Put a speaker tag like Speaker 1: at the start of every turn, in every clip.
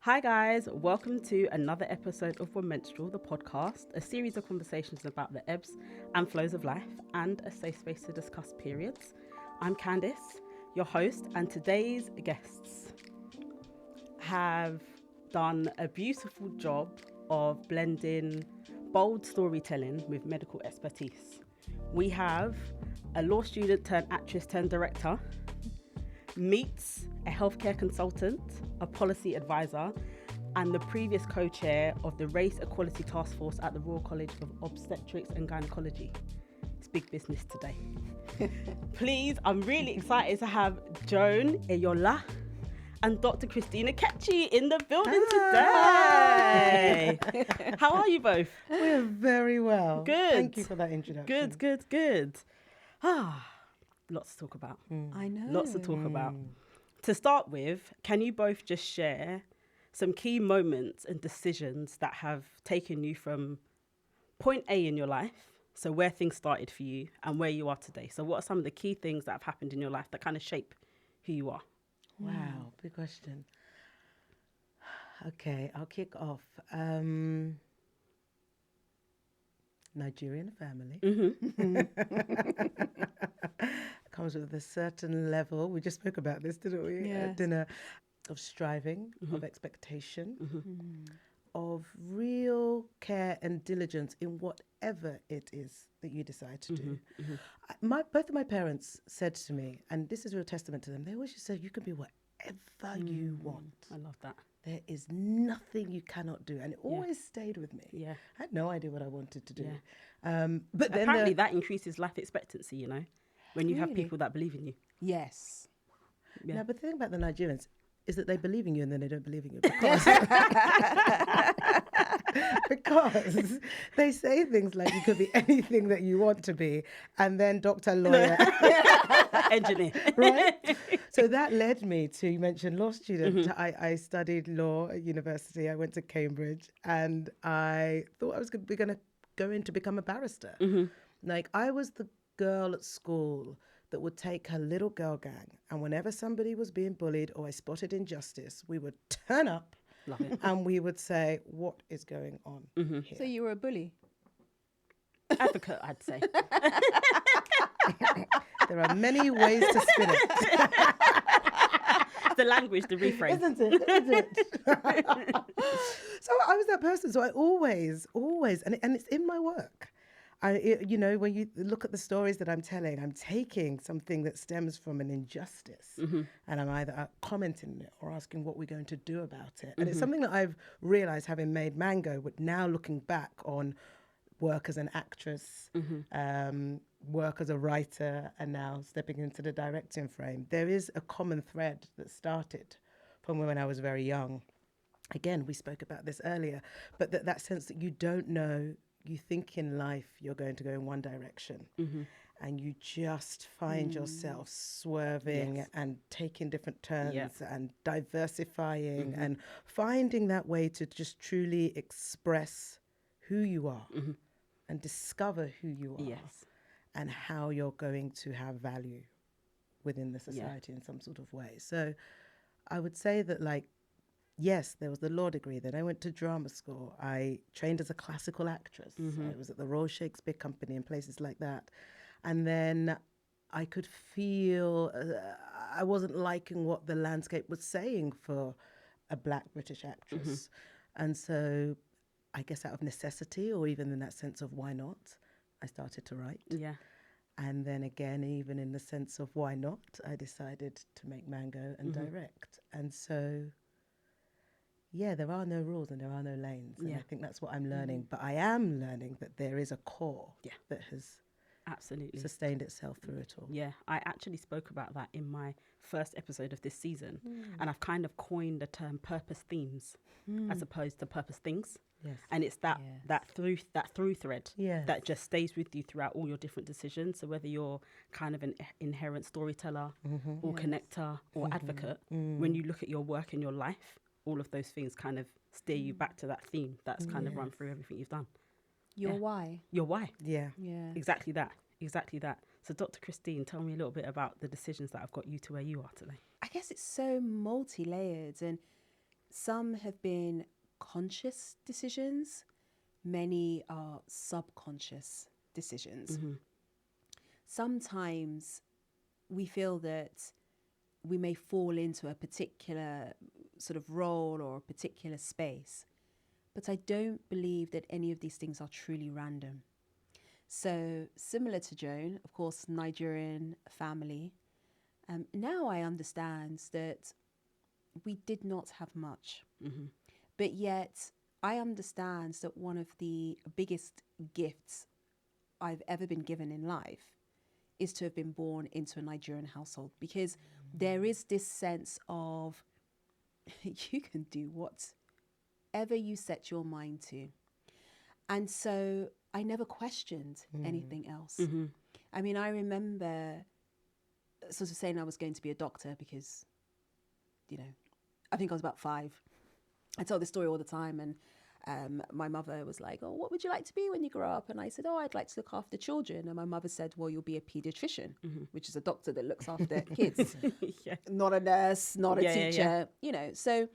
Speaker 1: Hi guys, welcome to another episode of Womenstrual, the podcast, a series of conversations about the ebbs and flows of life and a safe space to discuss periods. I'm Candice, your host, and today's guests have done a beautiful job of blending bold storytelling with medical expertise. We have a law student turned actress turned director, meets a healthcare consultant, a policy advisor, and the previous co-chair of the Race Equality Task Force at the Royal College of Obstetrics and Gynaecology. It's big business today. Please, I'm really excited to have Joan Iyiola and Dr. Ekechi in the building today. How are you both?
Speaker 2: We're very well.
Speaker 1: Good.
Speaker 2: Thank you for that introduction.
Speaker 1: Good. Lots to talk about.
Speaker 3: I know.
Speaker 1: Lots to talk about. To start with, can you both just share some key moments and decisions that have taken you from point A in your life, so where things started for you, and where you are today? So what are some of the key things that have happened in your life that kind of shape who you are?
Speaker 2: Wow, big question. Okay, I'll kick off. Nigerian family. Comes with a certain level. We just spoke about this, didn't we?
Speaker 3: Yes.
Speaker 2: At dinner. Of striving, of expectation, of real care and diligence in whatever it is that you decide to do. Both of my parents said to me, and this is a real testament to them, they always just said, you can be whatever you want.
Speaker 1: I love that.
Speaker 2: There is nothing you cannot do. And it always stayed with me.
Speaker 1: Yeah.
Speaker 2: I had no idea what I wanted to do.
Speaker 1: Yeah.
Speaker 2: But then
Speaker 1: apparently that increases life expectancy, you know, when you have
Speaker 3: Really?
Speaker 1: people that believe in you.
Speaker 3: Yes.
Speaker 1: Yeah.
Speaker 2: Now, but the thing about the Nigerians is that they believe in you and then they don't believe in you because they say things like you could be anything that you want to be, and then doctor, lawyer,
Speaker 1: Engineer.
Speaker 2: right? So that led me to, you mentioned law student. I studied law at university. I went to Cambridge and I thought I was going to go in to become a barrister. Like, I was the girl at school that would take her little girl gang, and whenever somebody was being bullied or I spotted injustice, we would turn up and we would say, what is going on here?
Speaker 3: So you were a bully?
Speaker 1: Advocate, I'd say.
Speaker 2: There are many ways to spin it.
Speaker 1: The language, the reframe.
Speaker 2: Isn't it? So I was that person. So I always, and it's in my work. When you look at the stories that I'm telling, I'm taking something that stems from an injustice and I'm either commenting on it or asking what we're going to do about it. And it's something that I've realized, having made Mango, but now looking back on work as an actress, work as a writer, and now stepping into the directing frame. There is a common thread that started from when I was very young. Again, we spoke about this earlier, but that sense that you don't know. You think in life you're going to go in one direction and you just find yourself swerving and taking different turns and diversifying and finding that way to just truly express who you are and discover who you are and how you're going to have value within the society in some sort of way. So I would say that, like, yes, there was the law degree. Then I went to drama school. I trained as a classical actress. I was at the Royal Shakespeare Company and places like that. And then I could feel I wasn't liking what the landscape was saying for a Black British actress. And so I guess out of necessity, or even in that sense of why not, I started to write.
Speaker 1: Yeah.
Speaker 2: And then again, even in the sense of why not, I decided to make Mango and direct. And so... yeah, there are no rules and there are no lanes. And I think that's what I'm learning. But I am learning that there is a core that has
Speaker 1: absolutely
Speaker 2: sustained itself through it all.
Speaker 1: Yeah, I actually spoke about that in my first episode of this season. And I've kind of coined the term purpose themes as opposed to purpose things.
Speaker 2: Yes.
Speaker 1: And it's that through thread
Speaker 2: Yes.
Speaker 1: that just stays with you throughout all your different decisions. So whether you're kind of an inherent storyteller or connector or advocate, when you look at your work and your life, all of those things kind of steer you back to that theme that's kind of run through everything you've done.
Speaker 3: Your why.
Speaker 1: Your why.
Speaker 2: Yeah.
Speaker 3: Yeah.
Speaker 1: Exactly that. So Dr. Christine, tell me a little bit about the decisions that have got you to where you are today.
Speaker 3: I guess it's so multi-layered, and some have been conscious decisions, many are subconscious decisions. Sometimes we feel that we may fall into a particular sort of role or a particular space, but I don't believe that any of these things are truly random. So similar to Joan, of course, Nigerian family. Now I understand that we did not have much, but yet I understand that one of the biggest gifts I've ever been given in life is to have been born into a Nigerian household, because there is this sense of you can do whatever you set your mind to. And so I never questioned anything else. I mean, I remember sort of saying I was going to be a doctor because, you know, I think I was about 5. I tell this story all the time, and my mother was like, "Oh, what would you like to be when you grow up?" And I said, "Oh, I'd like to look after children." And my mother said, "Well, you'll be a pediatrician," which is a doctor that looks after kids, not a nurse, not a teacher, you know. So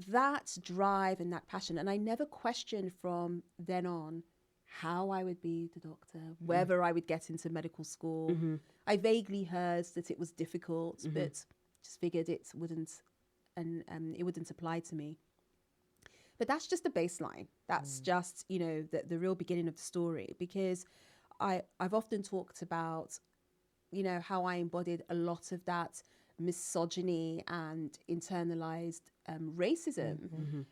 Speaker 3: that drive and that passion, and I never questioned from then on how I would be the doctor, whether I would get into medical school. I vaguely heard that it was difficult, but just figured it wouldn't, and it wouldn't apply to me. But that's just the baseline. That's just, you know, the real beginning of the story, because I've often talked about, you know, how I embodied a lot of that misogyny and internalized racism,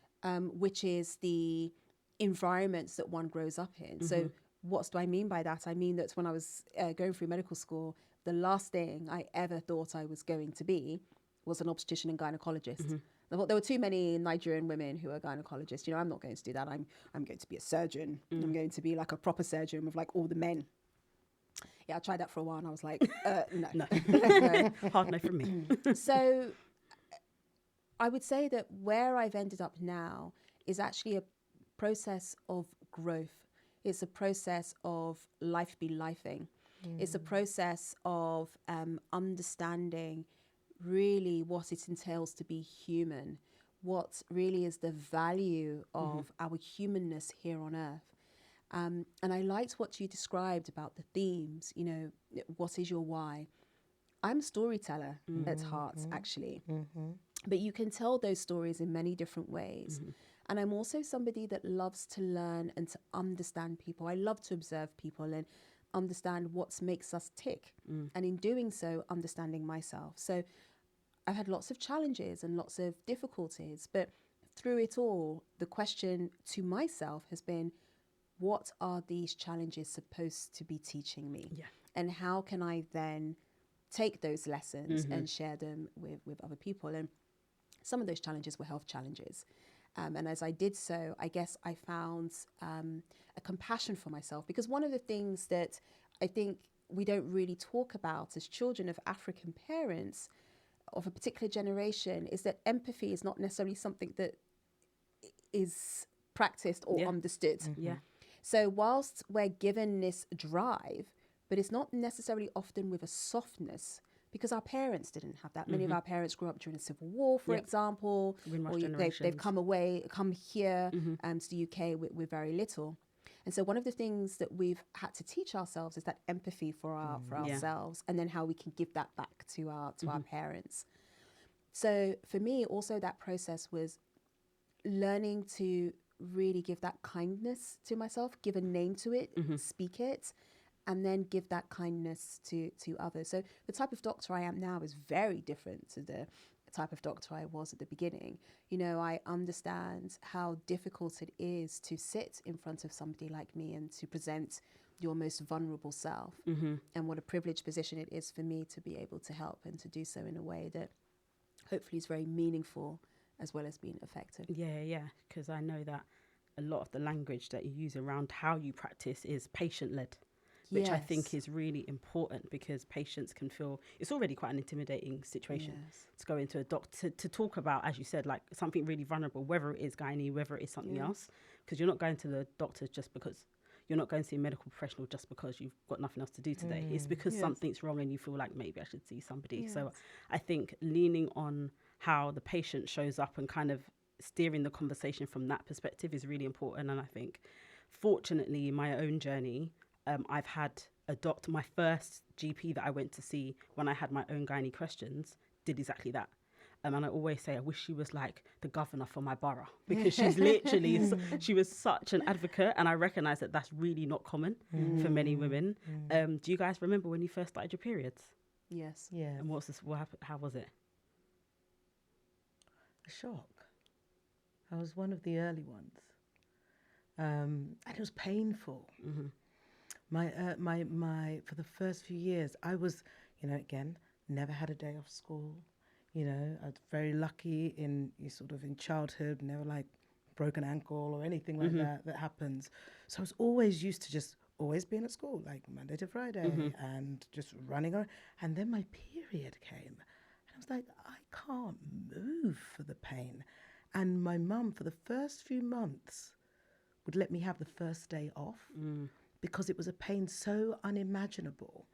Speaker 3: which is the environments that one grows up in. So what do I mean by that? I mean that when I was going through medical school, the last thing I ever thought I was going to be was an obstetrician and gynecologist. I thought there were too many Nigerian women who are gynecologists. You know, I'm not going to do that. I'm going to be a surgeon. I'm going to be like a proper surgeon with like all the men. Yeah, I tried that for a while and I was like, no.
Speaker 1: Hard no from me.
Speaker 3: So I would say that where I've ended up now is actually a process of growth. It's a process of life be lifing. It's a process of understanding really what it entails to be human, what really is the value of our humanness here on earth. And I liked what you described about the themes, you know, what is your why? I'm a storyteller at heart, actually. But you can tell those stories in many different ways. And I'm also somebody that loves to learn and to understand people. I love to observe people and understand what makes us tick. And in doing so, understanding myself. So I've had lots of challenges and lots of difficulties, but through it all, the question to myself has been, what are these challenges supposed to be teaching me? And how can I then take those lessons and share them with other people? And some of those challenges were health challenges. And as I did so, I guess I found a compassion for myself, because one of the things that I think we don't really talk about as children of African parents of a particular generation is that empathy is not necessarily something that is practiced or understood. So whilst we're given this drive, but it's not necessarily often with a softness, because our parents didn't have that. Many of our parents grew up during the Civil War, for example, or they've come here to the UK with very little. And so one of the things that we've had to teach ourselves is that empathy for ourselves, and then how we can give that back to our parents. So for me, also that process was learning to really give that kindness to myself, give a name to it, speak it, and then give that kindness to others. So the type of doctor I am now is very different to the type of doctor I was at the beginning. You know, I understand how difficult it is to sit in front of somebody like me and to present your most vulnerable self, and what a privileged position it is for me to be able to help and to do so in a way that hopefully is very meaningful as well as being effective.
Speaker 1: Because I know that a lot of the language that you use around how you practice is patient-led, which I think is really important, because patients can feel it's already quite an intimidating situation to go into a doctor to talk about, as you said, like something really vulnerable, whether it is gynae, whether it is something else, because you're not going to the doctors just because you're not going to see a medical professional just because you've got nothing else to do today. It's because something's wrong and you feel like maybe I should see somebody. So I think leaning on how the patient shows up and kind of steering the conversation from that perspective is really important. And I think, fortunately, in my own journey, I've had a doctor, my first GP that I went to see when I had my own gynae questions, did exactly that. And I always say, I wish she was like the governor for my borough, because she's literally, she was such an advocate. And I recognize that that's really not common for many women. Do you guys remember when you first started your periods?
Speaker 3: Yes.
Speaker 2: Yeah.
Speaker 1: And what happened? How was it?
Speaker 2: A shock. I was one of the early ones. And it was painful. My for the first few years, I was, again, never had a day off school. I was very lucky in childhood, never like broken ankle or anything like that happens. So I was always used to just always being at school, like Monday to Friday, and just running around. And then my period came, and I was like, I can't move for the pain. And my mum, for the first few months, would let me have the first day off because it was a pain so unimaginable.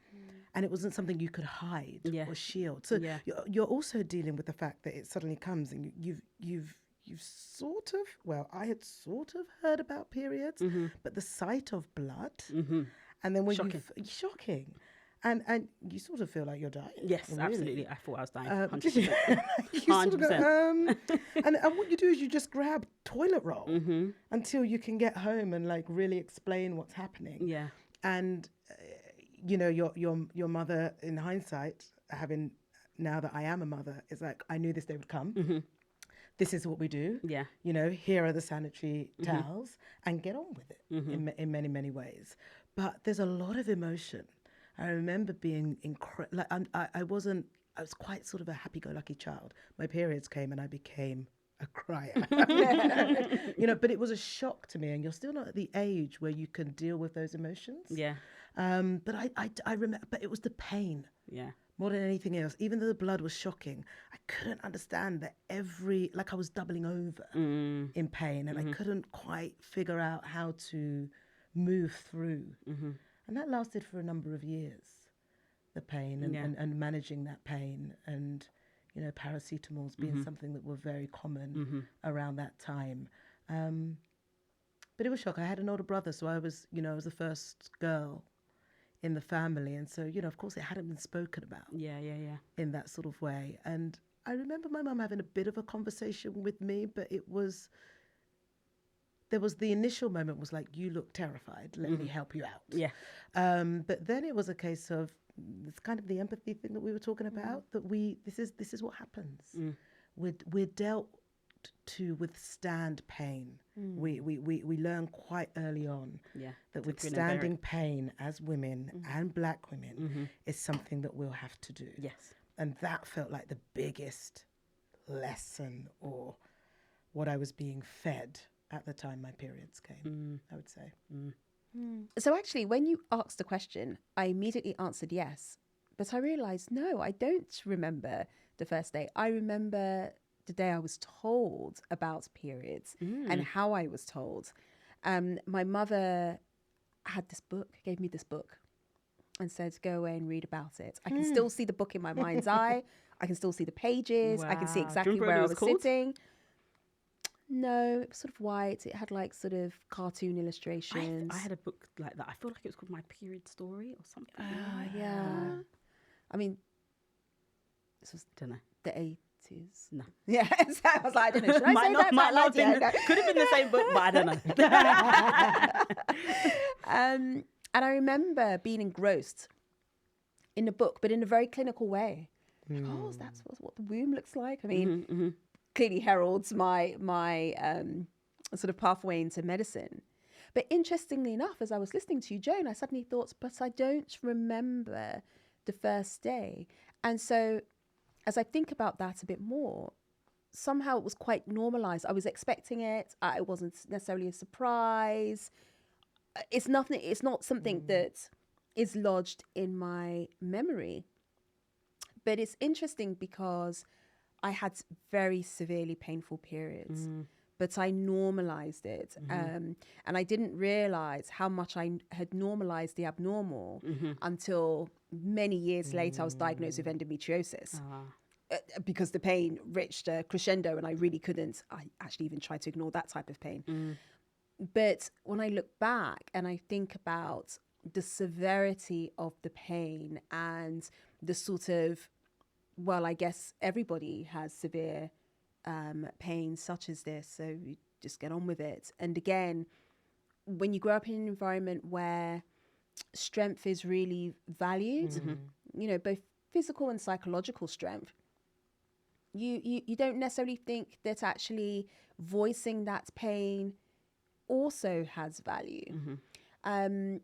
Speaker 2: And it wasn't something you could hide or shield. So you're also dealing with the fact that it suddenly comes, and you've sort of, well, I had sort of heard about periods, but the sight of blood, and then when shocking. And you sort of feel like you're dying.
Speaker 1: Yes,
Speaker 2: really.
Speaker 1: Absolutely. I thought I was dying. 100%.
Speaker 2: Did you? You sort of go,
Speaker 1: 100%.
Speaker 2: and what you do is you just grab toilet roll until you can get home and like really explain what's happening.
Speaker 1: Yeah.
Speaker 2: And your mother, in hindsight, having now that I am a mother, is like, I knew this day would come. This is what we do. Yeah. Here are the sanitary towels, and get on with it in many, many ways. But there's a lot of emotion. I remember being I was quite sort of a happy-go-lucky child. My periods came and I became a crier. But it was a shock to me, and you're still not at the age where you can deal with those emotions. Yeah. But I remember, but it was the pain. Yeah. More than anything else, even though the blood was shocking, I couldn't understand that I was doubling over in pain, and I couldn't quite figure out how to move through. And that lasted for a number of years, the pain and managing that pain, and, paracetamols being something that were very common around that time. But it was shock. I had an older brother, so I was the first girl in the family. And so, of course it hadn't been spoken about in that sort of way. And I remember my mum having a bit of a conversation with me, but there was the initial moment was like, you look terrified, let me help you out. Yeah. But then it was a case of, it's kind of the empathy thing that we were talking about, that this is what happens. We're dealt to withstand pain. We learn quite early on that withstanding pain as women and Black women is something that we'll have to do. Yes. And that felt like the biggest lesson, or what I was being fed at the time my periods came, I would say.
Speaker 3: So actually, when you asked the question, I immediately answered yes. But I realised, no, I don't remember the first day. I remember the day I was told about periods and how I was told. My mother had this book, gave me this book, and said, go away and read about it. I can still see the book in my mind's eye. I can still see the pages. Wow. I can see exactly where I was sitting. No, it was sort of white. It had like sort of cartoon illustrations.
Speaker 1: I had a book like that. I feel like it was called My Period Story or something.
Speaker 3: Yeah. I mean, this was the 80s.
Speaker 1: No.
Speaker 3: Yeah, so I was like, I don't know. Should I say that?
Speaker 1: Might not have been, could have been the same book, but I don't know.
Speaker 3: And I remember being engrossed in the book, but in a very clinical way. Like, that's what the womb looks like. I mean, clearly heralds my sort of pathway into medicine. But interestingly enough, as I was listening to you, Joan, I suddenly thought, but I don't remember the first day. And so as I think about that a bit more, somehow it was quite normalized. I was expecting it. It wasn't necessarily a surprise. It's not something that is lodged in my memory. But it's interesting because I had very severely painful periods, but I normalized it. And I didn't realize how much I had normalized the abnormal until many years later I was diagnosed with endometriosis. because the pain reached a crescendo and I really couldn't. I actually even tried to ignore that type of pain. But when I look back and I think about the severity of the pain and the sort of, well, I guess everybody has severe pain such as this, so you just get on with it. And again, when you grow up in an environment where strength is really valued, both physical and psychological strength, you don't necessarily think that actually voicing that pain also has value. And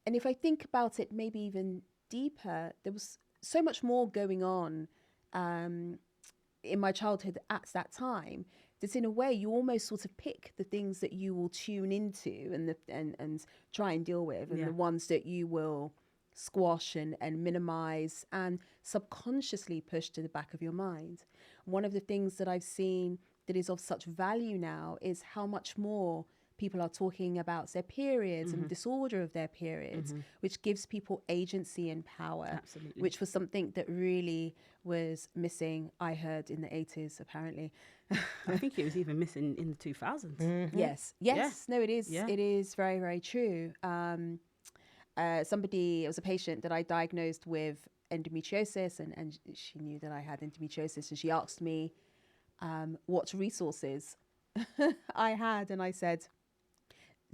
Speaker 3: if I think about it maybe even deeper, there was so much more going on in my childhood at that time that in a way you almost sort of pick the things that you will tune into and try and deal with, and the ones that you will squash and minimize and subconsciously push to the back of your mind. One of the things that I've seen that is of such value now is how much more people are talking about their periods and disorder of their periods, which gives people agency and power.
Speaker 1: Absolutely.
Speaker 3: Which was something that really was missing, I heard, in the 80s, apparently.
Speaker 1: I think it was even missing in the 2000s.
Speaker 3: Yes. No, it is. It is very, very true. It was a patient that I diagnosed with endometriosis, and she knew that I had endometriosis, and she asked me what resources I had, and I said,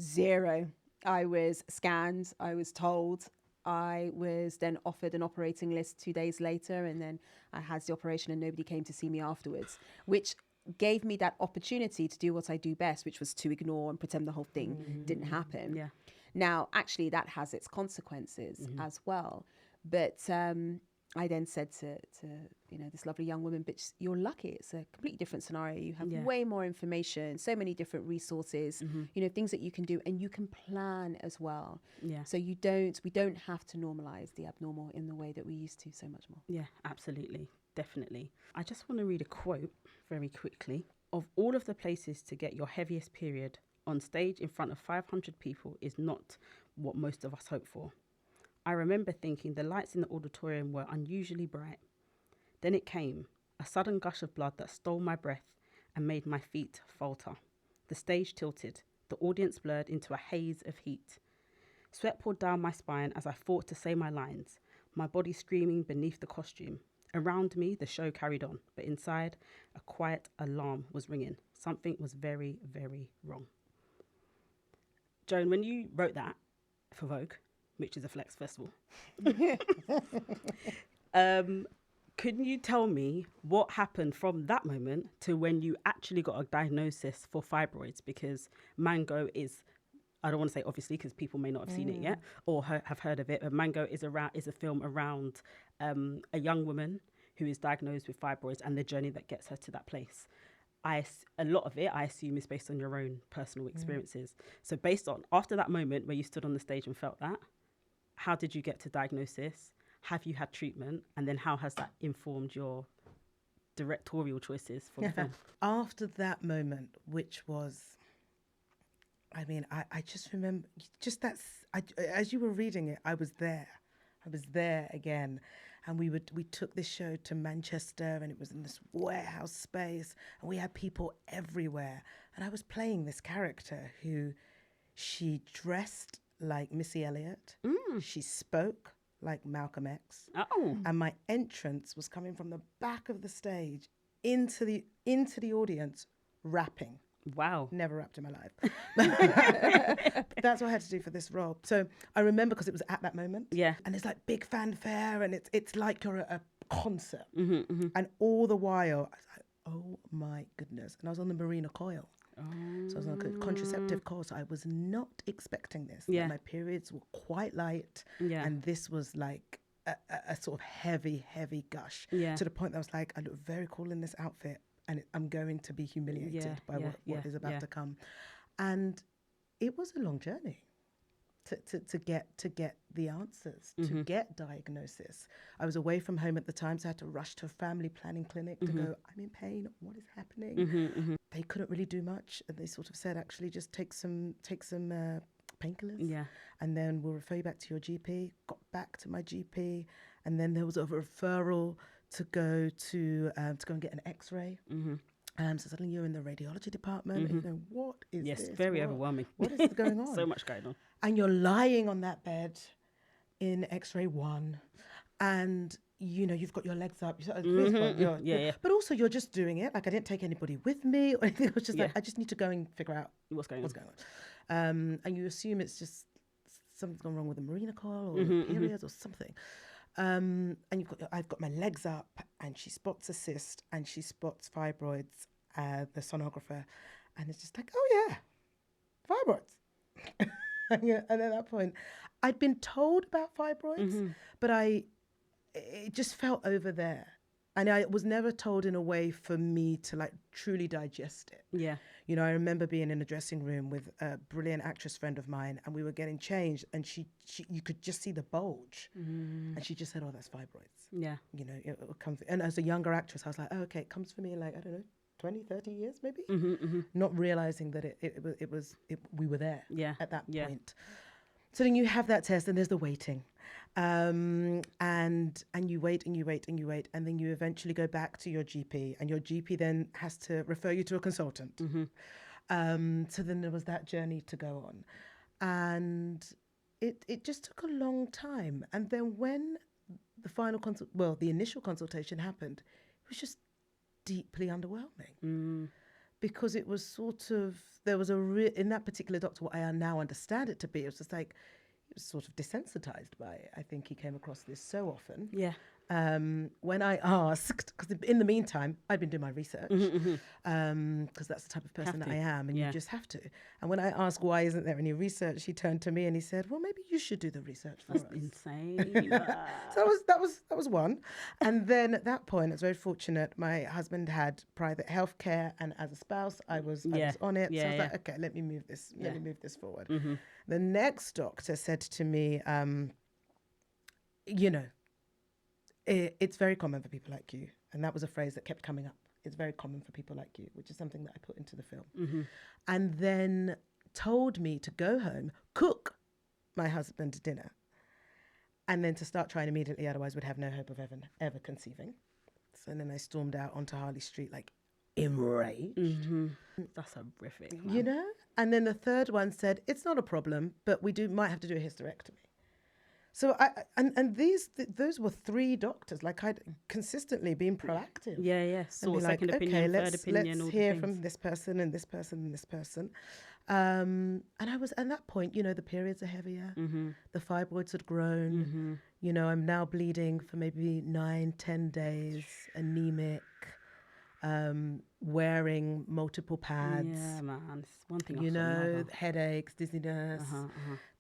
Speaker 3: 0. I was scanned, I was told, I was then offered an operating list 2 days later, and then I had the operation and nobody came to see me afterwards, which gave me that opportunity to do what I do best, which was to ignore and pretend the whole thing didn't happen.
Speaker 1: Yeah.
Speaker 3: Now, actually, that has its consequences as well. But I then said to this lovely young woman, but you're lucky. It's a completely different scenario. You have way more information, so many different resources, things that you can do, and you can plan as well.
Speaker 1: Yeah.
Speaker 3: So we don't have to normalize the abnormal in the way that we used to so much more.
Speaker 1: Yeah, absolutely. Definitely. I just want to read a quote very quickly. Of all of the places to get your heaviest period, on stage in front of 500 people is not what most of us hope for. I remember thinking the lights in the auditorium were unusually bright. Then it came, a sudden gush of blood that stole my breath and made my feet falter. The stage tilted, the audience blurred into a haze of heat. Sweat poured down my spine as I fought to say my lines, my body screaming beneath the costume. Around me, the show carried on, but inside, a quiet alarm was ringing. Something was very, very wrong. Joan, when you wrote that for Vogue, which is a Flex festival, can you tell me what happened from that moment to when you actually got a diagnosis for fibroids? Because Mango is, I don't want to say obviously because people may not have seen it yet or have heard of it, but Mango is a film around a young woman who is diagnosed with fibroids and the journey that gets her to that place. A lot of it, I assume, is based on your own personal experiences. So based on, after that moment where you stood on the stage and felt that, how did you get to diagnosis? Have you had treatment? And then how has that informed your directorial choices for the film?
Speaker 2: After that moment, which was, I mean, I just remember, as you were reading it, I was there. I was there again. And we took this show to Manchester, and it was in this warehouse space, and we had people everywhere. And I was playing this character who, she dressed like Missy Elliott. She spoke like Malcolm X.
Speaker 1: Oh.
Speaker 2: And my entrance was coming from the back of the stage into the audience, rapping.
Speaker 1: Wow.
Speaker 2: Never rapped in my life. That's what I had to do for this role. So I remember because it was at that moment.
Speaker 1: Yeah.
Speaker 2: And it's like big fanfare, and it's like you're at a concert. And all the while, I was like, oh my goodness. And I was on the Marina coil. So I was on a contraceptive course. I was not expecting this.
Speaker 1: Yeah.
Speaker 2: My periods were quite light.
Speaker 1: Yeah.
Speaker 2: And this was like a sort of heavy, heavy gush.
Speaker 1: Yeah.
Speaker 2: To the point that I was like, I look very cool in this outfit, and I'm going to be humiliated by what is about to come. And it was a long journey to get the answers, to get diagnosis. I was away from home at the time, so I had to rush to a family planning clinic to go, I'm in pain, what is happening? They couldn't really do much. And they sort of said, actually, just take some painkillers.
Speaker 1: Yeah.
Speaker 2: And then we'll refer you back to your GP. Got back to my GP. And then there was a referral to go and get an X-ray. So suddenly you're in the radiology department and you're going, what is
Speaker 1: Yes,
Speaker 2: this?
Speaker 1: very overwhelming.
Speaker 2: What is going on?
Speaker 1: So much going on.
Speaker 2: And you're lying on that bed in X-ray 1 and, you know, you've got your legs up. But also you're just doing it. Like I didn't take anybody with me or anything. It was just like, I just need to go and figure out what's going on. And you assume it's just something's gone wrong with the marina coil or periods or something. And I've got my legs up, and she spots a cyst, and she spots fibroids, the sonographer, and it's just like, oh yeah, fibroids. And at that point, I'd been told about fibroids, but it just felt over there. And I was never told in a way for me to like truly digest it.
Speaker 1: Yeah.
Speaker 2: You know, I remember being in a dressing room with a brilliant actress friend of mine, and we were getting changed, and she you could just see the bulge, and she just said, "Oh, that's fibroids."
Speaker 1: Yeah.
Speaker 2: You know, it comes. And as a younger actress, I was like, "Oh, okay, it comes for me in like, I don't know, 20, 30 years maybe," not realizing that we were there at that point. So then you have that test, and there's the waiting. And you wait and you wait and you wait, and then you eventually go back to your GP, and your GP then has to refer you to a consultant. So then there was that journey to go on, and it just took a long time. And then when the initial consultation happened, it was just deeply underwhelming. Because it was sort of, there was in that particular doctor, what I now understand it to be, it was just like, he was sort of desensitized by it. I think he came across this so often. Yeah. When I asked, because in the meantime, I'd been doing my research, because that's the type of person that I am, and you just have to. And when I asked, why isn't there any research, he turned to me and he said, well, maybe you should do the research for us.
Speaker 1: That's insane.
Speaker 2: So that was one. And then at that point, I was very fortunate. My husband had private healthcare, and as a spouse, I was on it. So I was like, okay, let me move this forward. The next doctor said to me, you know, it's very common for people like you. And that was a phrase that kept coming up. It's very common for people like you, which is something that I put into the film. And then told me to go home, cook my husband dinner, and then to start trying immediately, otherwise would have no hope of ever conceiving. So then I stormed out onto Harley Street, like enraged.
Speaker 1: That's horrific, man.
Speaker 2: You know? And then the third one said, it's not a problem, but we might have to do a hysterectomy. So those were 3 doctors. Like I'd consistently been proactive.
Speaker 1: Yeah. Sort of second opinion, third opinion.
Speaker 2: Let's hear from this person and this person and this person. And I was at that point, you know, the periods are heavier. The fibroids had grown. You know, I'm now bleeding for maybe 9-10 days, anemic, wearing multiple pads. Yeah,
Speaker 1: man. It's one thing
Speaker 2: you know, headaches, dizziness,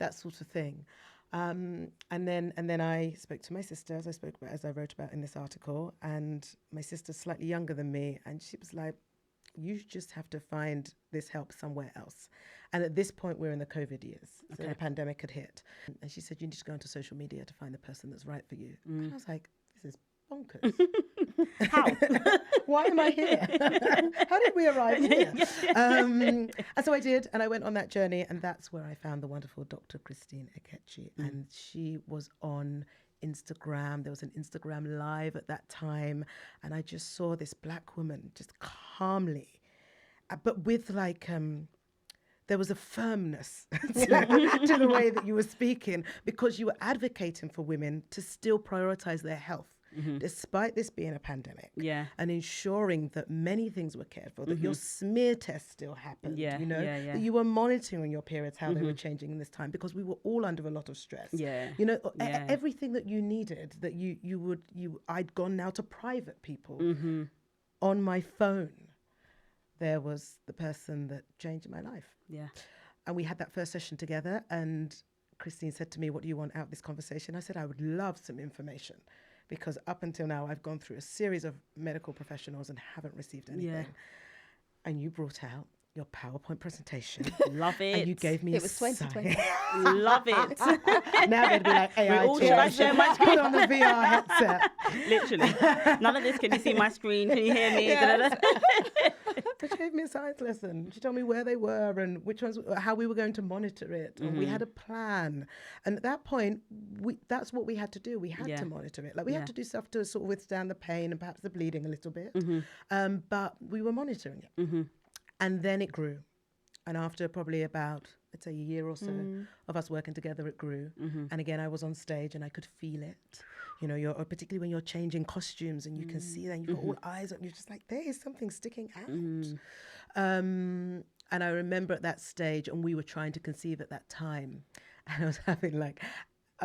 Speaker 2: that sort of thing. And then I spoke to my sister, as I wrote about in this article, and my sister's slightly younger than me, and she was like, you just have to find this help somewhere else. And at this point, we're in the COVID years, so the pandemic had hit. And she said, you need to go onto social media to find the person that's right for you. And I was like, this is bonkers.
Speaker 1: How?
Speaker 2: Why am I here? How did we arrive here? And so I did, and I went on that journey, and that's where I found the wonderful Dr. Christine Ekechi, and she was on Instagram. There was an Instagram live at that time, and I just saw this black woman just calmly, but with like there was a firmness to the way that you were speaking, because you were advocating for women to still prioritize their health. Despite this being a pandemic, and ensuring that many things were cared for, that your smear test still happened, that you were monitoring your periods, how they were changing in this time, because we were all under a lot of stress. You know, everything that you needed, that I'd gone now to private people on my phone. There was the person that changed my life. And we had that first session together, and Christine said to me, what do you want out of this conversation? I said, I would love some information, because up until now, I've gone through a series of medical professionals and haven't received anything. And you brought out your PowerPoint presentation.
Speaker 1: Love it.
Speaker 2: And you gave me
Speaker 3: It was 2020.
Speaker 1: Love it.
Speaker 2: Now they'd be like, AI
Speaker 1: We're all, should I share my
Speaker 2: put on the VR headset.
Speaker 1: Literally. None of this. Can you see my screen? Can you hear me?
Speaker 2: Yes. But she gave me a science lesson. She told me where they were and which ones, how we were going to monitor it. And we had a plan. And at that point, that's what we had to do. We had to monitor it. Like we had to do stuff to sort of withstand the pain and perhaps the bleeding a little bit. But we were monitoring it. And then it grew. And after probably about, let's say, a year or so of us working together, it grew. And again, I was on stage and I could feel it. You know, particularly when you're changing costumes and you can see that and you've got all eyes on, you're just like, there is something sticking out. And I remember at that stage, and we were trying to conceive at that time, and I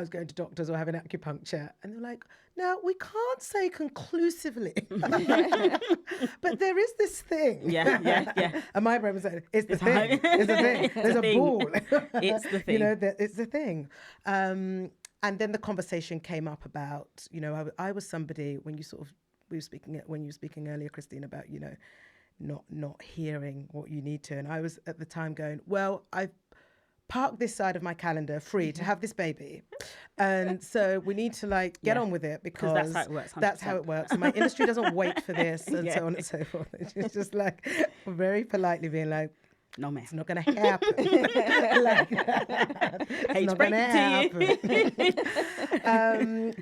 Speaker 2: was going to doctors or having acupuncture, and they're like, no, we can't say conclusively, but there is this thing.
Speaker 1: Yeah.
Speaker 2: And my brain was like, it's the thing. It's the thing. There's a ball.
Speaker 1: It's the thing.
Speaker 2: You know, it's the thing. And then the conversation came up about, you know, I was somebody when you were speaking earlier, Christine, about, you know, not hearing what you need to. And I was at the time going, well, I've parked this side of my calendar free to have this baby. And so we need to get on with it because
Speaker 1: that's how it works. 100%.
Speaker 2: That's how it works. And my industry doesn't wait for this and so on and so forth. It's just like very politely being like,
Speaker 1: no, man.
Speaker 2: It's not going to happen. It's not going to happen.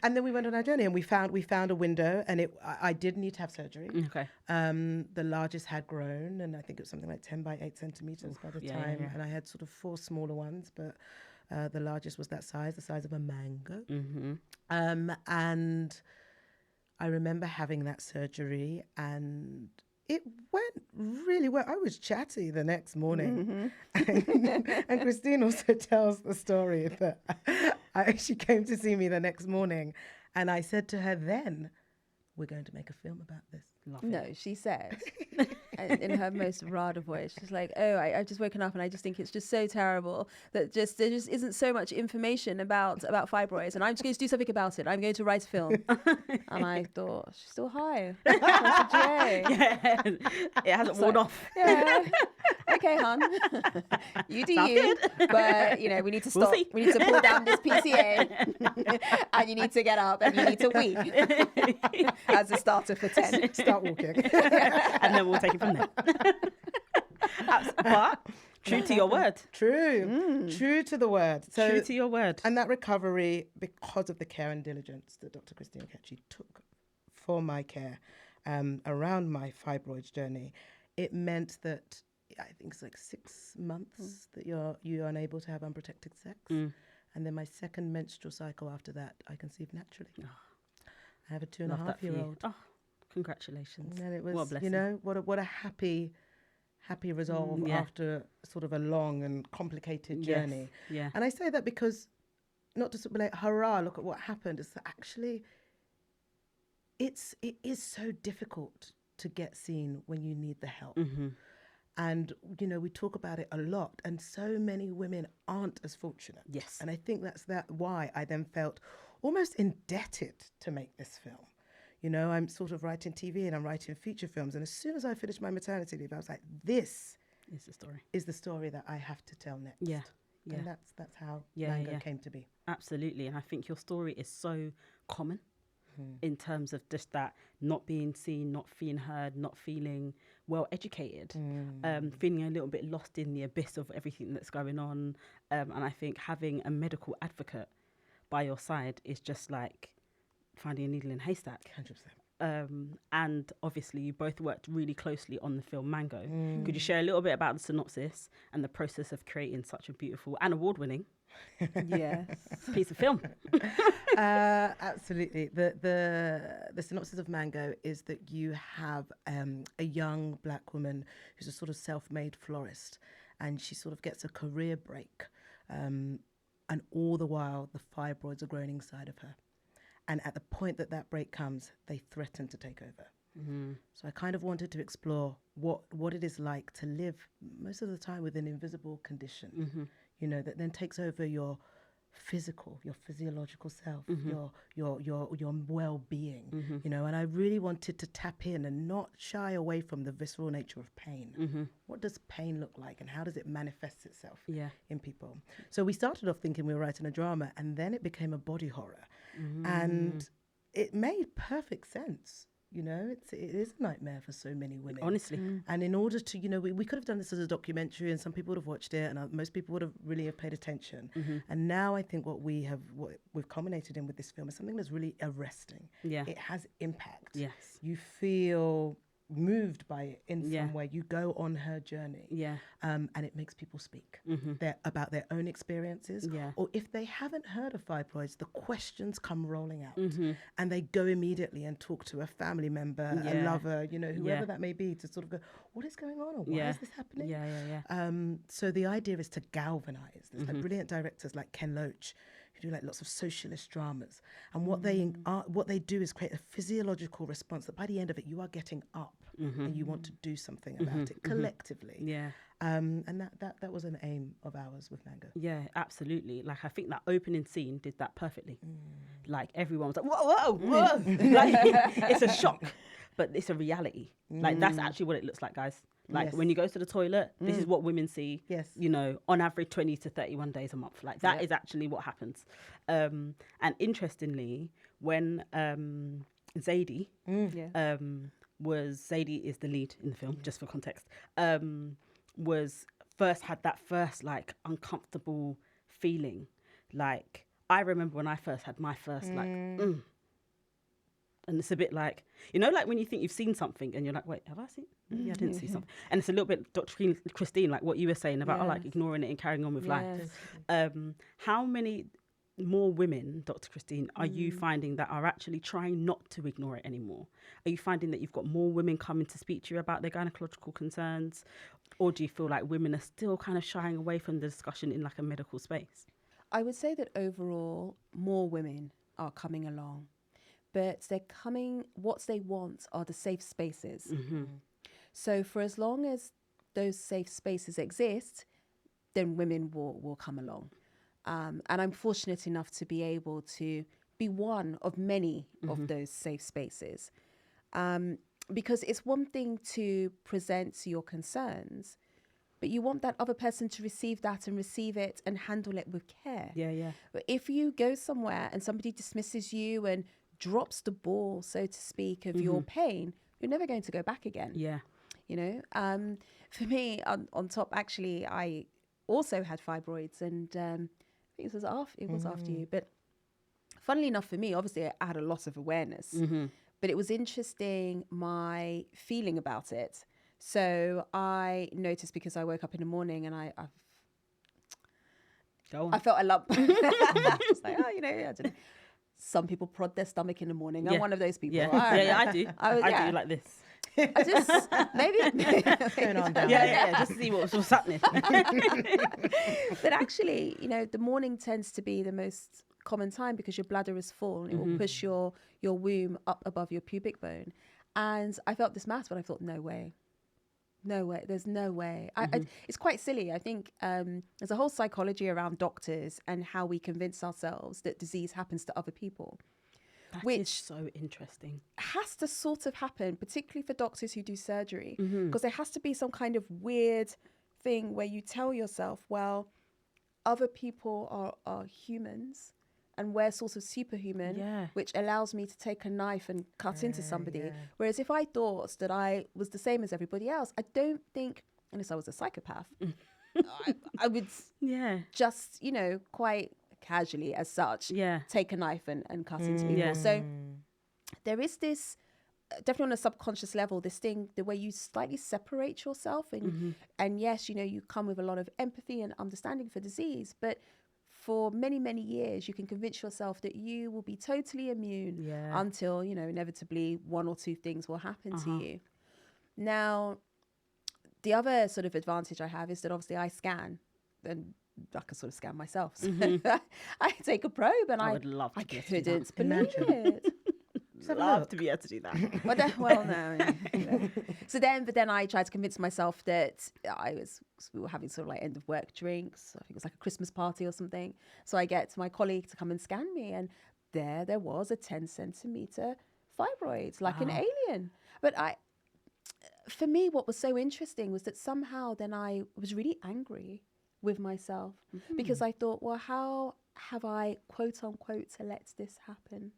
Speaker 2: And then we went on our journey and we found a window, and I did need to have surgery.
Speaker 1: Okay.
Speaker 2: The largest had grown, and I think it was something like 10 by 8 centimeters by the time.
Speaker 1: Yeah.
Speaker 2: And I had sort of 4 smaller ones, but the largest was that size, the size of a mango. And I remember having that surgery, and it went really well. I was chatty the next morning. And Christine also tells the story that she came to see me the next morning, and I said to her then, we're going to make a film about this.
Speaker 3: No, she says in her most Rada voice, she's like, oh, I've just woken up and I just think it's just so terrible that there just isn't so much information about fibroids, and I'm just going to do something about it. I'm going to write a film. And I thought, she's still high.
Speaker 1: Yeah, it hasn't worn off.
Speaker 3: Yeah. Okay, hon. You do you. Good. But, you know, we need to stop. We need to pull down this PCA. And you need to get up and you need to weep as a starter for 10.
Speaker 2: Start walking.
Speaker 1: And then we'll take it from there. But true to your word.
Speaker 2: True to the word. So,
Speaker 1: true to your word.
Speaker 2: And that recovery, because of the care and diligence that Dr. Christine Ekechi took for my care around my fibroids journey, it meant that I think it's like 6 months that you're unable to have unprotected sex. And then my second menstrual cycle after that, I conceived naturally. I have a 2.5-year-old.
Speaker 1: Oh, congratulations.
Speaker 2: And it was,
Speaker 1: what a blessing.
Speaker 2: you know, what a happy resolve after sort of a long and complicated journey.
Speaker 1: Yeah.
Speaker 2: And I say that because, not to sort of be like, hurrah, look at what happened. It's that actually, it is so difficult to get seen when you need the help. And, you know, we talk about it a lot, and so many women aren't as fortunate.
Speaker 1: Yes.
Speaker 2: And I think that's why I then felt almost indebted to make this film. You know, I'm sort of writing TV and I'm writing feature films. And as soon as I finished my maternity leave, I was like, this is the story that I have to tell next.
Speaker 1: Yeah.
Speaker 2: And that's how Mango came to be.
Speaker 1: Absolutely. And I think your story is so common in terms of just that not being seen, not feeling heard, not feeling well educated, feeling a little bit lost in the abyss of everything that's going on. And I think having a medical advocate by your side is just like finding a needle in a haystack.
Speaker 2: 100%.
Speaker 1: And obviously you both worked really closely on the film Mango. Could you share a little bit about the synopsis and the process of creating such a beautiful and award-winning piece of film?
Speaker 2: Absolutely. The synopsis of Mango is that you have a young black woman who's a sort of self-made florist, and she sort of gets a career break, and all the while the fibroids are growing inside of her. And at the point that break comes, they threaten to take over. So I kind of wanted to explore what it is like to live most of the time with an invisible condition, you know, that then takes over your physical, your physiological self, your well-being, you know. And I really wanted to tap in and not shy away from the visceral nature of pain. What does pain look like, and how does it manifest itself in people? So we started off thinking we were writing a drama, and then it became a body horror, and it made perfect sense. You know, it is a nightmare for so many women.
Speaker 1: Honestly.
Speaker 2: And in order to, you know, we could have done this as a documentary, and some people would have watched it, and most people would have really paid attention. And now I think what we've culminated in with this film is something that's really arresting.
Speaker 1: Yeah.
Speaker 2: It has impact.
Speaker 1: Yes.
Speaker 2: You feel moved by it in some way. You go on her journey.
Speaker 1: Yeah.
Speaker 2: And it makes people speak about their own experiences.
Speaker 1: Yeah.
Speaker 2: Or if they haven't heard of fibroids, the questions come rolling out, and they go immediately and talk to a family member, a lover, you know, whoever that may be, to sort of go, what is going on, or why is this happening? So the idea is to galvanize. There's like brilliant directors like Ken Loach, who do like lots of socialist dramas, and what they do is create a physiological response that by the end of it you are getting up and you want to do something about it collectively. And that was an aim of ours with Mango.
Speaker 1: Yeah, absolutely. Like, I think that opening scene did that perfectly. Like, everyone was like, whoa, whoa. Like, it's a shock, but it's a reality. Like, that's actually what it looks like, guys. Like, when you go to the toilet, this is what women see, you know, on average 20 to 31 days a month. Like, that is actually what happens. And interestingly, when Zadie Zadie is the lead in the film, just for context, had that first, like, uncomfortable feeling. Like, I remember when I first had my first, like, and it's a bit like, you know, like when you think you've seen something and you're like, wait, have I seen? Maybe I didn't see something. And it's a little bit, Dr. Christine, like what you were saying about like ignoring it and carrying on with life. How many more women, Dr. Christine, are you finding that are actually trying not to ignore it anymore? Are you finding that you've got more women coming to speak to you about their gynecological concerns? Or do you feel like women are still kind of shying away from the discussion in like a medical space?
Speaker 3: I would say that overall, more women are coming along, but they're coming, what they want are the safe spaces. So for as long as those safe spaces exist, then women will come along. And I'm fortunate enough to be able to be one of many of those safe spaces. Because it's one thing to present your concerns, but you want that other person to receive that and receive it and handle it with care. But if you go somewhere and somebody dismisses you and drops the ball, so to speak, of your pain, you're never going to go back again. You know, for me, on top, actually, I also had fibroids, and I think it was after you. But funnily enough, for me, obviously, I had a lot of awareness. But it was interesting, my feeling about it. So I noticed, because I woke up in the morning and I felt a lump. It's like, oh, you know, I don't know. Some people prod their stomach in the morning. I'm one of those people.
Speaker 1: I do. I do like this.
Speaker 3: I just maybe
Speaker 2: going on down.
Speaker 1: Just to see what's happening.
Speaker 3: But actually, you know, the morning tends to be the most common time because your bladder is full and it will push your womb up above your pubic bone. And I felt this mass, but I thought, no way. There's no way. It's quite silly. I think there's a whole psychology around doctors and how we convince ourselves that disease happens to other people.
Speaker 1: Which is so interesting.
Speaker 3: Has to sort of happen, particularly for doctors who do surgery, because there has to be some kind of weird thing where you tell yourself, well, other people are humans and we're sort of superhuman, which allows me to take a knife and cut into somebody. Whereas if I thought that I was the same as everybody else, I don't think, unless I was a psychopath, I would just, you know, quite casually as such, take a knife and cut into people. So there is this, definitely on a subconscious level, this thing, the way you slightly separate yourself and yes, you know, you come with a lot of empathy and understanding for disease, but for many, many years, you can convince yourself that you will be totally immune until, you know, inevitably one or two things will happen to you. Now, the other sort of advantage I have is that obviously I scan, and I can sort of scan myself. So I take a probe and I
Speaker 1: would love to
Speaker 3: couldn't believe it.
Speaker 2: have a
Speaker 1: love
Speaker 2: look.
Speaker 1: to be able to do that.
Speaker 3: But then, well, no. You know. But then I tried to convince myself that we were having sort of like end of work drinks. I think it was like a Christmas party or something. So I get my colleague to come and scan me, and there was a 10 centimeter fibroid, like an alien. But for me, what was so interesting was that somehow then I was really angry with myself because I thought, well, how have I, quote unquote, to let this happen?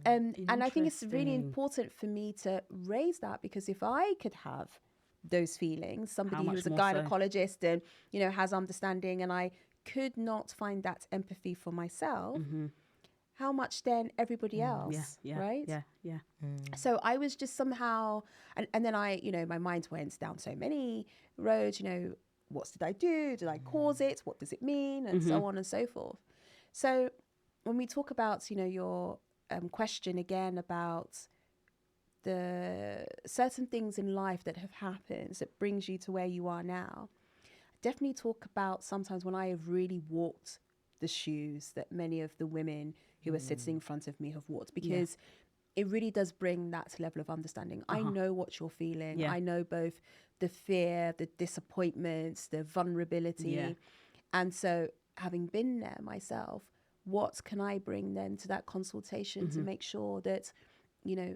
Speaker 3: And I think it's really important for me to raise that, because if I could have those feelings, somebody who's a gynecologist and, you know, has understanding, and I could not find that empathy for myself, how much then everybody else, right?
Speaker 1: Yeah.
Speaker 3: So I was just somehow, and then I, you know, my mind went down so many roads, you know, what did I do? Did I cause it? What does it mean? And so on and so forth. So when we talk about, you know, your question again about the certain things in life that have happened that brings you to where you are now, I definitely talk about sometimes when I have really walked the shoes that many of the women who are sitting in front of me have walked, because it really does bring that level of understanding. I know what you're feeling. I know both the fear, the disappointments, the vulnerability. And so having been there myself, what can I bring then to that consultation to make sure that, you know,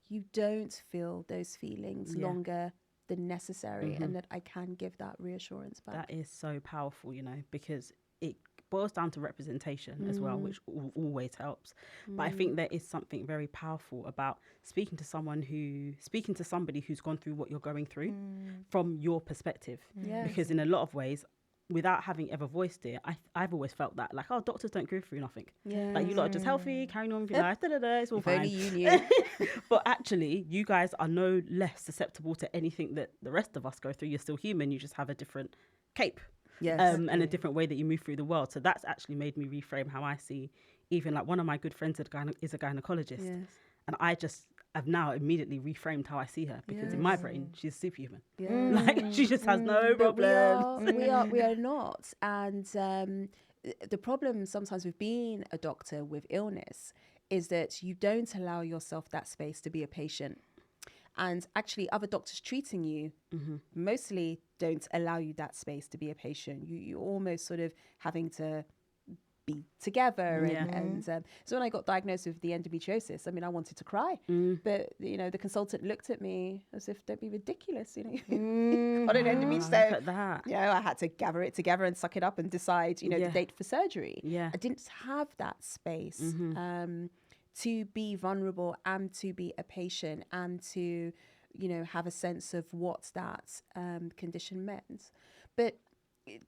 Speaker 3: you don't feel those feelings longer than necessary, and that I can give that reassurance back.
Speaker 1: That is so powerful, you know, because it boils down to representation as well, which always helps. But I think there is something very powerful about speaking to somebody who's gone through what you're going through from your perspective. Because in a lot of ways, without having ever voiced it, I've always felt that, like, oh, doctors don't go through nothing. Like, you lot are just healthy, carrying on with your life, it's all
Speaker 3: If
Speaker 1: fine.
Speaker 3: only you knew.
Speaker 1: But actually, you guys are no less susceptible to anything that the rest of us go through. You're still human, you just have a different cape. And a different way that you move through the world. So that's actually made me reframe how I see, even like one of my good friends is a gynecologist. And I just have now immediately reframed how I see her, because in my brain, she's superhuman. Like, she just has no problem.
Speaker 3: We are not. And the problem sometimes with being a doctor with illness is that you don't allow yourself that space to be a patient. And actually, other doctors treating you mostly don't allow you that space to be a patient. You're almost sort of having to be together. And so when I got diagnosed with the endometriosis, I mean, I wanted to cry. But, you know, the consultant looked at me as if, don't be ridiculous, you know. Got an endometriosis.
Speaker 1: Look at that.
Speaker 3: You know, I had to gather it together and suck it up and decide, you know, the date for surgery. I didn't have that space. To be vulnerable and to be a patient and to, you know, have a sense of what that condition meant. But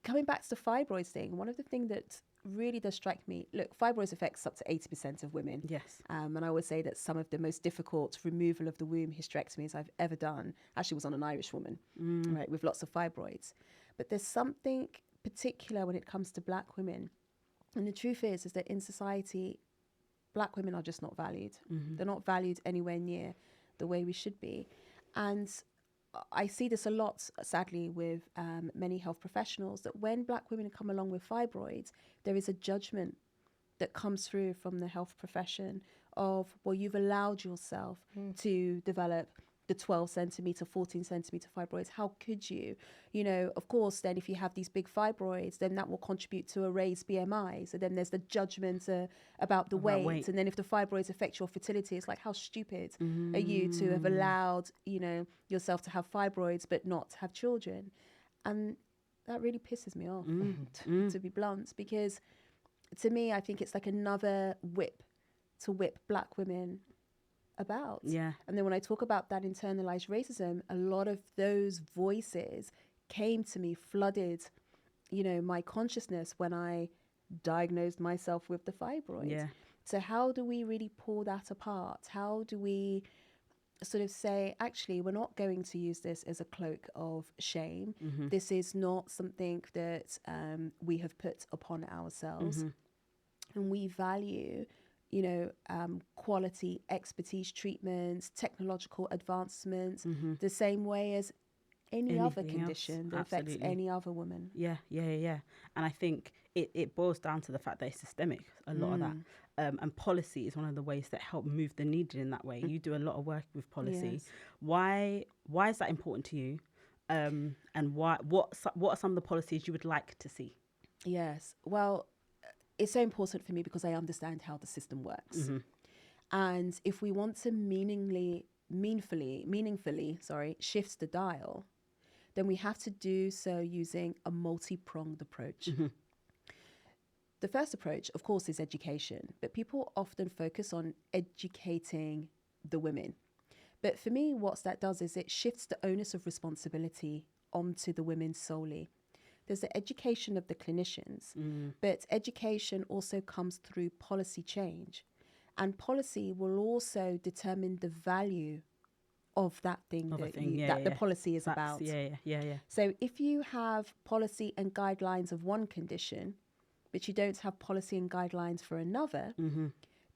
Speaker 3: coming back to the fibroids thing, one of the things that really does strike me, look, fibroids affects up to 80% of women. And I would say that some of the most difficult removal of the womb hysterectomies I've ever done actually was on an Irish woman, right, with lots of fibroids. But there's something particular when it comes to Black women. And the truth is that in society, Black women are just not valued. They're not valued anywhere near the way we should be. And I see this a lot, sadly, with many health professionals, that when Black women come along with fibroids, there is a judgment that comes through from the health profession of, well, you've allowed yourself to develop the 12 centimeter, 14 centimeter fibroids. How could you? You know, of course, then if you have these big fibroids, then that will contribute to a raised BMI. So then there's the judgment about the weight. And then if the fibroids affect your fertility, it's like, how stupid are you to have allowed, you know, yourself to have fibroids but not have children? And that really pisses me off, to be blunt, because to me, I think it's like another whip to whip Black women about. And then when I talk about that internalized racism, a lot of those voices came to me, flooded, you know, my consciousness when I diagnosed myself with the fibroid. So how do we really pull that apart? How do we sort of say, actually, we're not going to use this as a cloak of shame. This is not something that we have put upon ourselves. And we value, you know, quality, expertise treatments, technological advancements, the same way as any other
Speaker 1: Anything
Speaker 3: condition
Speaker 1: else,
Speaker 3: that affects
Speaker 1: absolutely.
Speaker 3: any other woman.
Speaker 1: Yeah. And I think it boils down to the fact that it's systemic, a lot of that. And policy is one of the ways that help move the needle in that way. You do a lot of work with policy.
Speaker 3: Yes.
Speaker 1: Why is that important to you? And what are some of the policies you would like to see?
Speaker 3: Yes. Well, it's so important for me because I understand how the system works. And if we want to meaningfully shift the dial, then we have to do so using a multi-pronged approach. The first approach, of course, is education, but people often focus on educating the women. But for me, what that does is it shifts the onus of responsibility onto the women solely. There's the education of the clinicians, but education also comes through policy change. And policy will also determine the value of that thing that the policy is about.
Speaker 1: Yeah.
Speaker 3: So if you have policy and guidelines of one condition, but you don't have policy and guidelines for another,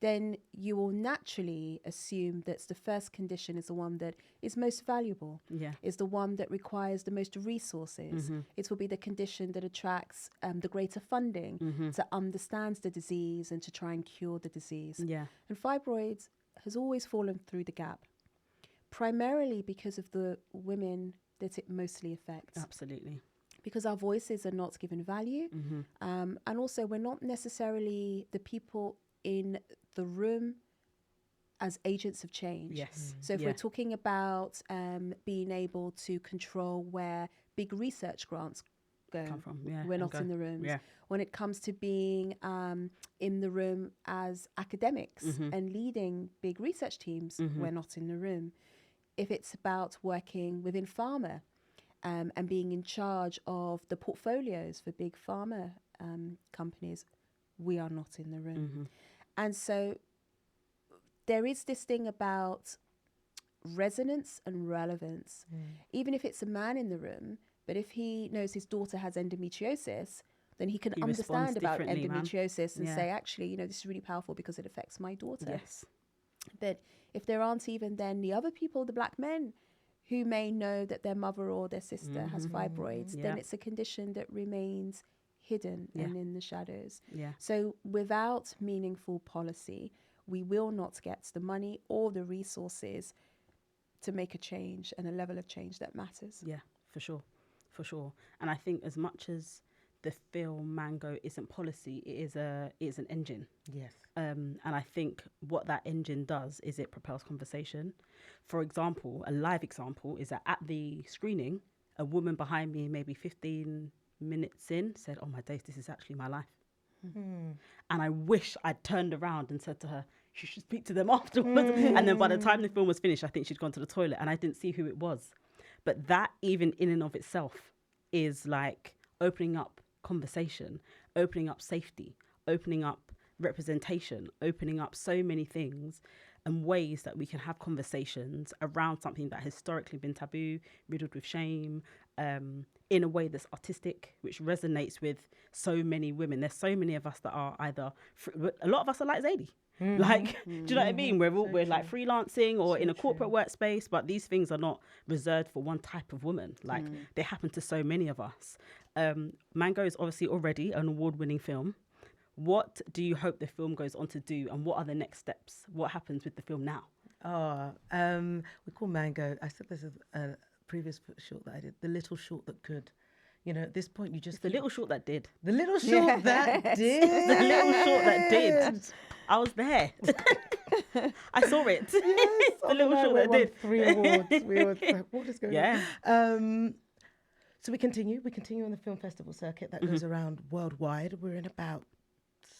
Speaker 3: then you will naturally assume that the first condition is the one that is most valuable, is the one that requires the most resources. It will be the condition that attracts the greater funding to understand the disease and to try and cure the disease. And fibroids has always fallen through the gap, primarily because of the women that it mostly affects.
Speaker 1: Absolutely.
Speaker 3: Because our voices are not given value. And also we're not necessarily the people in the room as agents of change. So if we're talking about being able to control where big research grants come from, we're not in the rooms. When it comes to being in the room as academics and leading big research teams, we're not in the room. If it's about working within pharma and being in charge of the portfolios for big pharma companies, we are not in the room. And so there is this thing about resonance and relevance. Even if it's a man in the room, but if he knows his daughter has endometriosis, then he can understand about endometriosis and say, actually, this is really powerful because it affects my daughter. But if there aren't even then the other people, the black men, who may know that their mother or their sister has fibroids, then it's a condition that remains hidden and in the shadows. So without meaningful policy, we will not get the money or the resources to make a change and a level of change that matters.
Speaker 1: Yeah, for sure. And I think as much as the film Mango isn't policy, it is an engine. And I think what that engine does is it propels conversation. For example, a live example is that at the screening, a woman behind me, maybe 15 minutes in, said, "Oh my days, this is actually my life." And I wish I'd turned around and said to her, "You should speak to them afterwards." And then by the time the film was finished, I think she'd gone to the toilet and I didn't see who it was. But that, even in and of itself, is like opening up conversation, opening up safety, opening up representation, opening up so many things and ways that we can have conversations around something that has historically been taboo, riddled with shame, in a way that's artistic, which resonates with so many women. There's so many of us that are either, a lot of us are like Zadie. Like, do you know what I mean? We're like freelancing or in a corporate workspace, but these things are not reserved for one type of woman. Like they happen to so many of us. Mango is obviously already an award-winning film. What do you hope the film goes on to do, and what are the next steps? What happens with the film now?
Speaker 2: We call Mango, I said this is a previous short that I did, the little short that could. At this point you just...
Speaker 1: The little short that did.
Speaker 2: The little short that did.
Speaker 1: The little short that did. I was there. I saw it.
Speaker 2: Yes,
Speaker 1: the little short that did.
Speaker 2: 3 awards. We were like, what is going on? So we continue on the film festival circuit that goes around worldwide. We're in about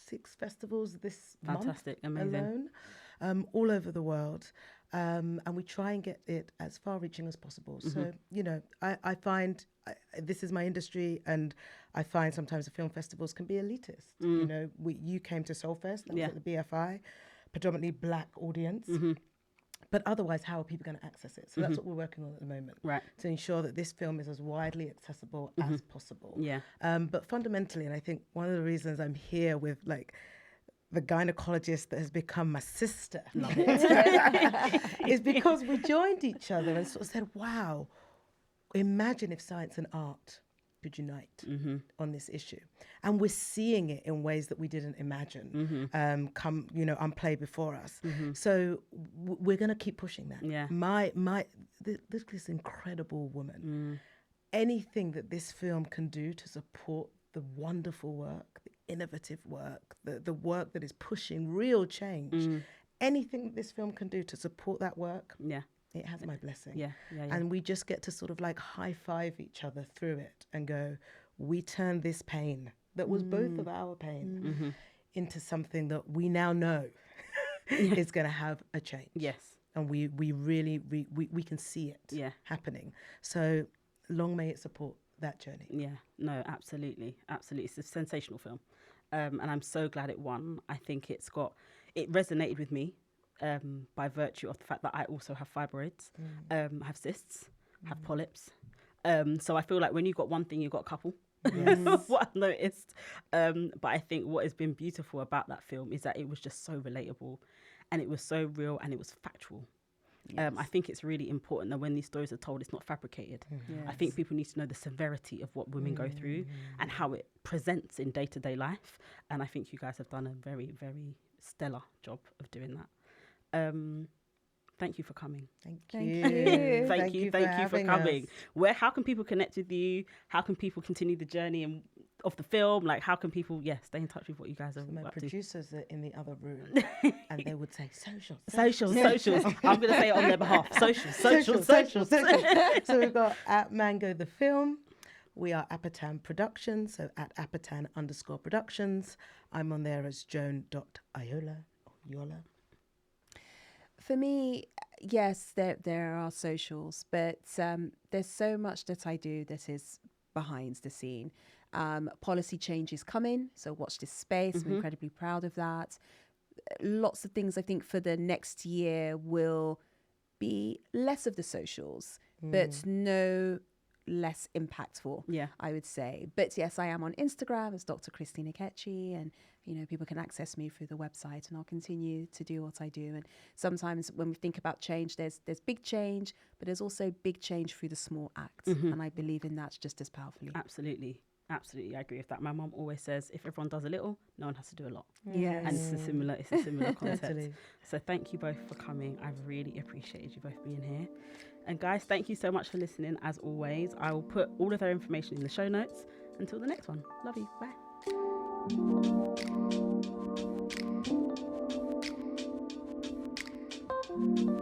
Speaker 2: 6 festivals this month alone, all over the world. And we try and get it as far-reaching as possible. So, I find this is my industry, and I find sometimes the film festivals can be elitist. You came to S.O.U.L Fest, that was at the BFI, predominantly black audience. But otherwise, how are people going to access it? So that's what we're working on at the moment, to ensure that this film is as widely accessible as possible. But fundamentally, and I think one of the reasons I'm here with the gynecologist that has become my sister is because we joined each other and sort of said, wow, imagine if science and art could unite on this issue. And we're seeing it in ways that we didn't imagine unplay before us. So we're going to keep pushing that.
Speaker 1: Yeah.
Speaker 2: This incredible woman, anything that this film can do to support the wonderful work, the innovative work, the work that is pushing real change, anything that this film can do to support that work, it has my blessing.
Speaker 1: Yeah.
Speaker 2: And we just get to sort of like high five each other through it and go, we turned this pain that was both of our pain into something that we now know is going to have a change.
Speaker 1: Yes.
Speaker 2: And we really we can see it happening. So long may it support that journey.
Speaker 1: Yeah, no, absolutely. It's a sensational film. And I'm so glad it won. I think it resonated with me by virtue of the fact that I also have fibroids, have cysts, have polyps. So I feel like when you've got one thing, you've got a couple.
Speaker 2: Yes.
Speaker 1: What I've noticed. But I think what has been beautiful about that film is that it was just so relatable and it was so real and it was factual.
Speaker 3: Yes.
Speaker 1: I think it's really important that when these stories are told, it's not fabricated.
Speaker 3: Yes.
Speaker 1: I think people need to know the severity of what women go through and how it presents in day-to-day life. And I think you guys have done a very, very stellar job of doing that. Thank you for coming.
Speaker 2: Thank
Speaker 3: Thank
Speaker 2: you.
Speaker 3: you.
Speaker 1: Thank you for
Speaker 2: having
Speaker 1: coming.
Speaker 2: us.
Speaker 1: How can people connect with you? How can people continue the journey of the film? Like, how can people, stay in touch with what you guys are
Speaker 2: My
Speaker 1: up to?
Speaker 2: producers are in the other room and they would say socials.
Speaker 1: I'm going to say it on their behalf. Socials.
Speaker 2: So we've got at Mango the Film. We are Apatan Productions, so at Apatan_Productions. I'm on there as Joan Iyiola.
Speaker 3: For me, yes, there are socials, but there's so much that I do that is behind the scene. Policy change is coming, so watch this space. I'm incredibly proud of that. Lots of things I think for the next year will be less of the socials, but no less impactful, I would say. But yes, I am on Instagram as Dr. Christine Ekechi, and people can access me through the website, and I'll continue to do what I do. And sometimes when we think about change, there's big change, but there's also big change through the small acts, and I believe in that just as powerfully.
Speaker 1: Absolutely, I agree with that. My mum always says, if everyone does a little, no one has to do a lot.
Speaker 3: Yes.
Speaker 1: And it's a similar concept.
Speaker 2: Totally.
Speaker 1: So thank you both for coming. I've really appreciated you both being here. And guys, thank you so much for listening. As always, I will put all of their information in the show notes. Until the next one. Love you. Bye.